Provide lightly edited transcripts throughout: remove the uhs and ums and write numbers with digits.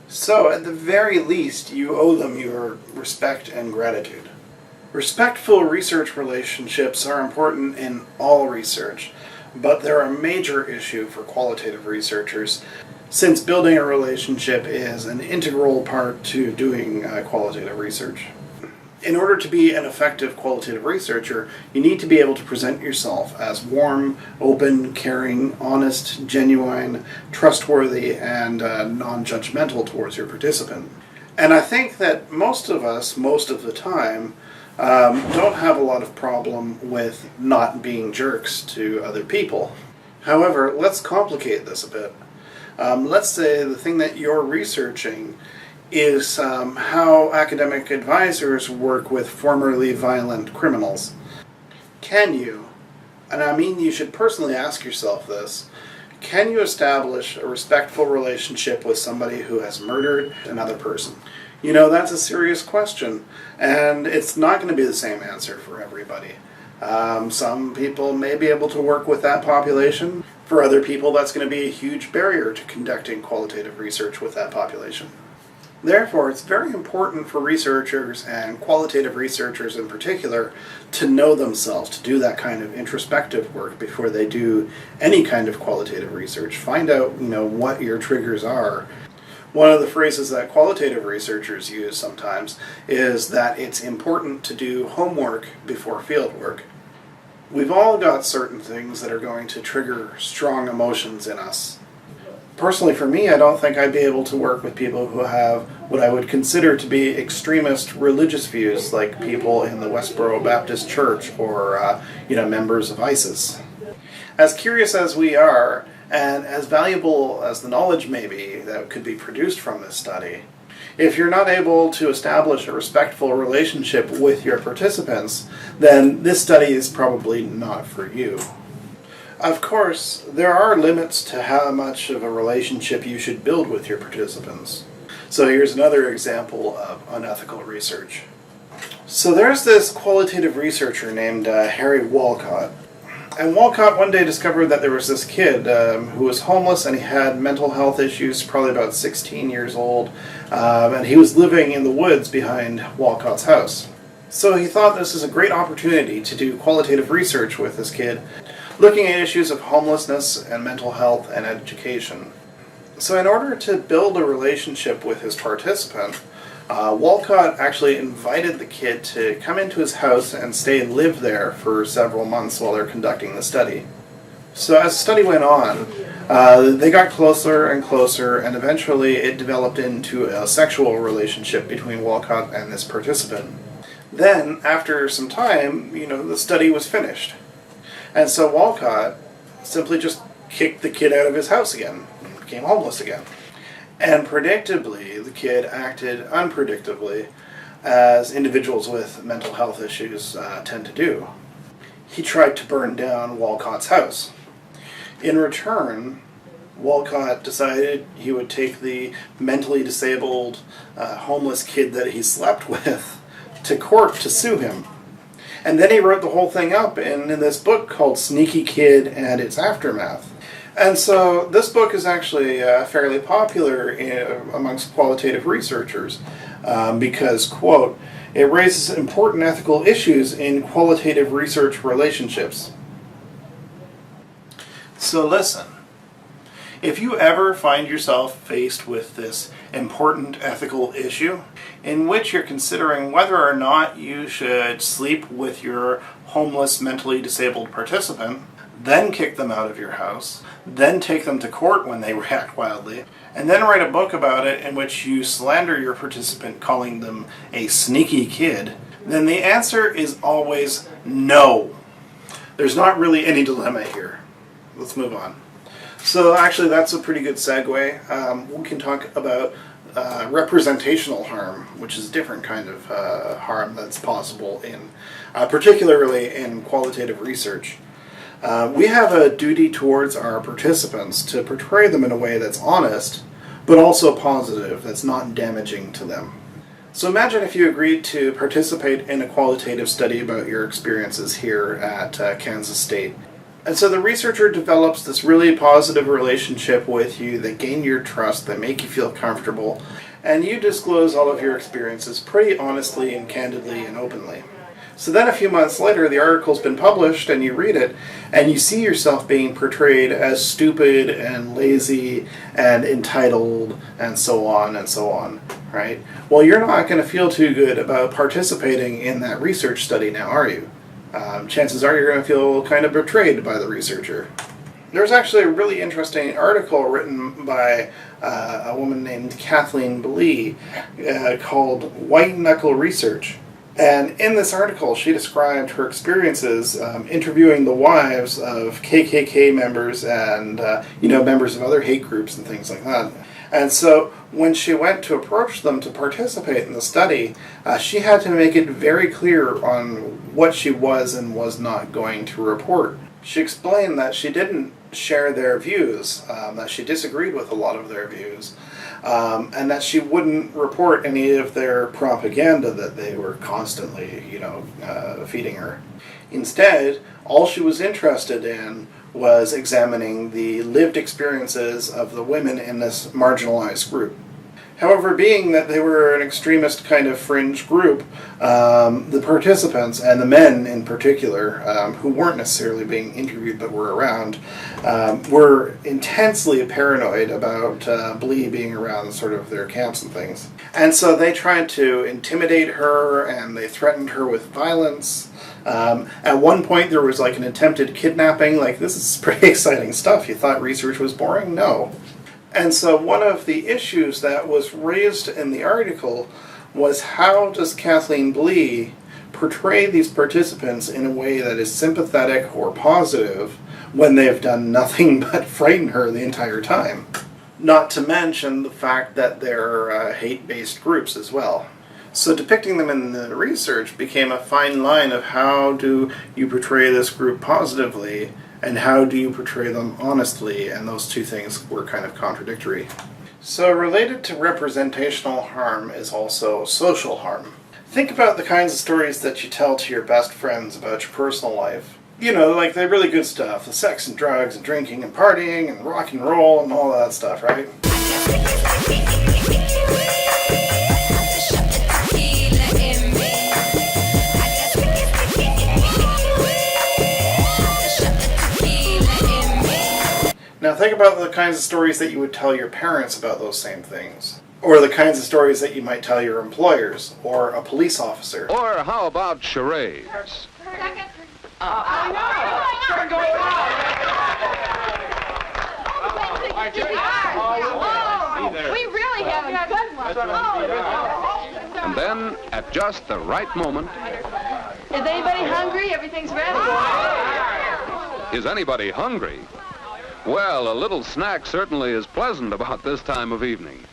So, at the very least, you owe them your respect and gratitude. Respectful research relationships are important in all research, but they're a major issue for qualitative researchers, since building a relationship is an integral part to doing qualitative research. In order to be an effective qualitative researcher, you need to be able to present yourself as warm, open, caring, honest, genuine, trustworthy, and non-judgmental towards your participant. And I think that most of us, most of the time, don't have a lot of problem with not being jerks to other people. However, let's complicate this a bit. Let's say the thing that you're researching is how academic advisors work with formerly violent criminals. Can you, and I mean you should personally ask yourself this, can you establish a respectful relationship with somebody who has murdered another person? You know, that's a serious question, and it's not going to be the same answer for everybody. Some people may be able to work with that population. For other people, that's going to be a huge barrier to conducting qualitative research with that population. Therefore, it's very important for researchers, and qualitative researchers in particular, to know themselves, to do that kind of introspective work before they do any kind of qualitative research. Find out, what your triggers are. One of the phrases that qualitative researchers use sometimes is that it's important to do homework before fieldwork. We've all got certain things that are going to trigger strong emotions in us. Personally, for me, I don't think I'd be able to work with people who have what I would consider to be extremist religious views, like people in the Westboro Baptist Church or, members of ISIS. As curious as we are, and as valuable as the knowledge may be that could be produced from this study, if you're not able to establish a respectful relationship with your participants, then this study is probably not for you. Of course, there are limits to how much of a relationship you should build with your participants. So here's another example of unethical research. So there's this qualitative researcher named Harry Walcott. And Walcott one day discovered that there was this kid who was homeless, and he had mental health issues, probably about 16 years old, and he was living in the woods behind Walcott's house. So he thought this is a great opportunity to do qualitative research with this kid, looking at issues of homelessness and mental health and education. So in order to build a relationship with his participant, Walcott actually invited the kid to come into his house and stay and live there for several months while they're conducting the study. So as the study went on, they got closer and closer, and eventually it developed into a sexual relationship between Walcott and this participant. Then, after some time, the study was finished. And so Walcott simply just kicked the kid out of his house again, and became homeless again. And predictably, the kid acted unpredictably, as individuals with mental health issues tend to do. He tried to burn down Walcott's house. In return, Walcott decided he would take the mentally disabled, homeless kid that he slept with to court to sue him. And then he wrote the whole thing up in this book called Sneaky Kid and Its Aftermath. And so this book is actually fairly popular amongst qualitative researchers because, quote, it raises important ethical issues in qualitative research relationships. So listen, if you ever find yourself faced with this important ethical issue in which you're considering whether or not you should sleep with your homeless, mentally disabled participant, then kick them out of your house, then take them to court when they react wildly, and then write a book about it in which you slander your participant calling them a sneaky kid, then the answer is always no. There's not really any dilemma here. Let's move on. So actually that's a pretty good segue. We can talk about representational harm, which is a different kind of harm that's possible in, particularly in qualitative research. We have a duty towards our participants to portray them in a way that's honest, but also positive, that's not damaging to them. So imagine if you agreed to participate in a qualitative study about your experiences here at Kansas State. And so the researcher develops this really positive relationship with you. They gain your trust, they make you feel comfortable, and you disclose all of your experiences pretty honestly and candidly and openly. So then a few months later, the article's been published, and you read it, and you see yourself being portrayed as stupid and lazy and entitled and so on, right? Well, you're not going to feel too good about participating in that research study now, are you? Chances are you're going to feel kind of betrayed by the researcher. There's actually a really interesting article written by a woman named Kathleen Blee called White Knuckle Research. And in this article, she described her experiences interviewing the wives of KKK members and members of other hate groups and things like that. And so when she went to approach them to participate in the study, she had to make it very clear on what she was and was not going to report. She explained that she didn't share their views, that she disagreed with a lot of their views, and that she wouldn't report any of their propaganda that they were constantly, feeding her. Instead, all she was interested in was examining the lived experiences of the women in this marginalized group. However, being that they were an extremist kind of fringe group, the participants, and the men in particular, who weren't necessarily being interviewed but were around, were intensely paranoid about Blee being around sort of their camps and things. And so they tried to intimidate her, and they threatened her with violence. At one point there was like an attempted kidnapping. Like, this is pretty exciting stuff. You thought research was boring? No. And so one of the issues that was raised in the article was, how does Kathleen Blee portray these participants in a way that is sympathetic or positive when they've done nothing but frighten her the entire time? Not to mention the fact that they're hate-based groups as well. So depicting them in the research became a fine line of how do you portray this group positively and how do you portray them honestly, and those two things were kind of contradictory. So related to representational harm is also social harm. Think about the kinds of stories that you tell to your best friends about your personal life. Like the really good stuff, the sex and drugs and drinking and partying and rock and roll and all that stuff, right? Now think about the kinds of stories that you would tell your parents about those same things. Or the kinds of stories that you might tell your employers, or a police officer. Or how about charades? We really have a good one. And then, at just the right moment... Is anybody hungry? Everything's ready. Is anybody hungry? Well, a little snack certainly is pleasant about this time of evening.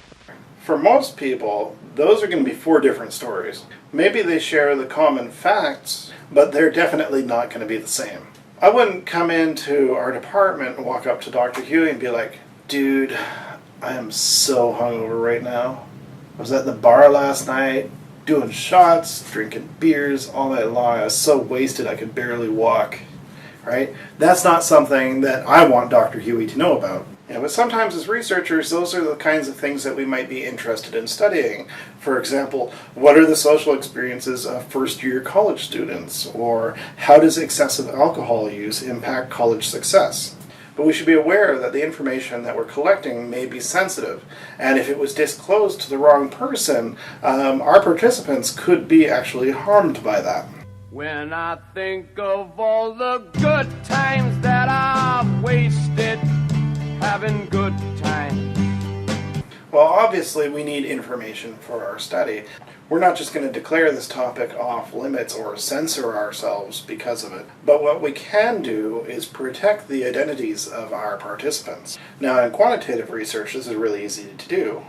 For most people, those are going to be four different stories. Maybe they share the common facts, but they're definitely not going to be the same. I wouldn't come into our department and walk up to Dr. Huey and be like, dude, I am so hungover right now. I was at the bar last night, doing shots, drinking beers all night long. I was so wasted I could barely walk. Right? That's not something that I want Dr. Huey to know about. But sometimes as researchers, those are the kinds of things that we might be interested in studying. For example, what are the social experiences of first-year college students? Or how does excessive alcohol use impact college success? But we should be aware that the information that we're collecting may be sensitive. And if it was disclosed to the wrong person, our participants could be actually harmed by that. When I think of all the good times that I've wasted, having good times. Well, obviously we need information for our study. We're not just going to declare this topic off limits or censor ourselves because of it. But what we can do is protect the identities of our participants. Now, in quantitative research, this is really easy to do.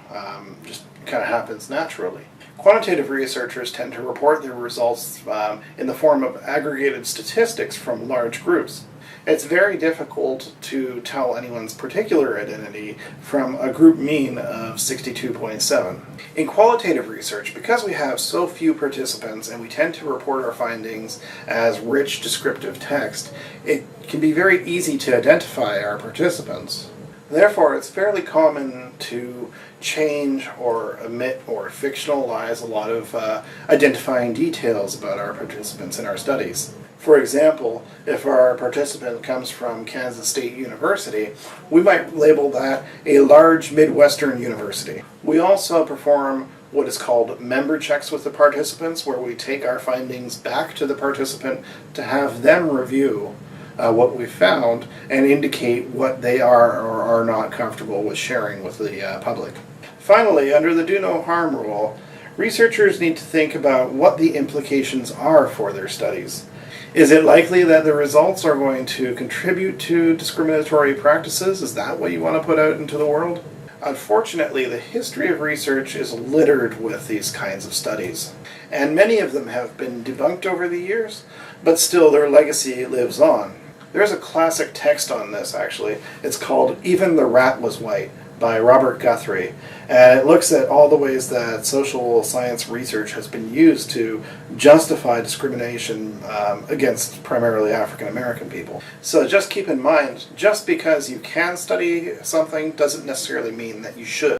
Just kind of happens naturally. Quantitative researchers tend to report their results in the form of aggregated statistics from large groups. It's very difficult to tell anyone's particular identity from a group mean of 62.7. In qualitative research, because we have so few participants and we tend to report our findings as rich descriptive text, it can be very easy to identify our participants. Therefore, it's fairly common to change or omit or fictionalize a lot of identifying details about our participants in our studies. For example, if our participant comes from Kansas State University, we might label that a large Midwestern university. We also perform what is called member checks with the participants, where we take our findings back to the participant to have them review what we found and indicate what they are or are not comfortable with sharing with the public. Finally, under the do no harm rule, researchers need to think about what the implications are for their studies. Is it likely that the results are going to contribute to discriminatory practices? Is that what you want to put out into the world? Unfortunately, the history of research is littered with these kinds of studies, and many of them have been debunked over the years, but still their legacy lives on. There's a classic text on this, actually. It's called "Even the Rat Was White" by Robert Guthrie, and it looks at all the ways that social science research has been used to justify discrimination against primarily African American people. So just keep in mind, just because you can study something doesn't necessarily mean that you should.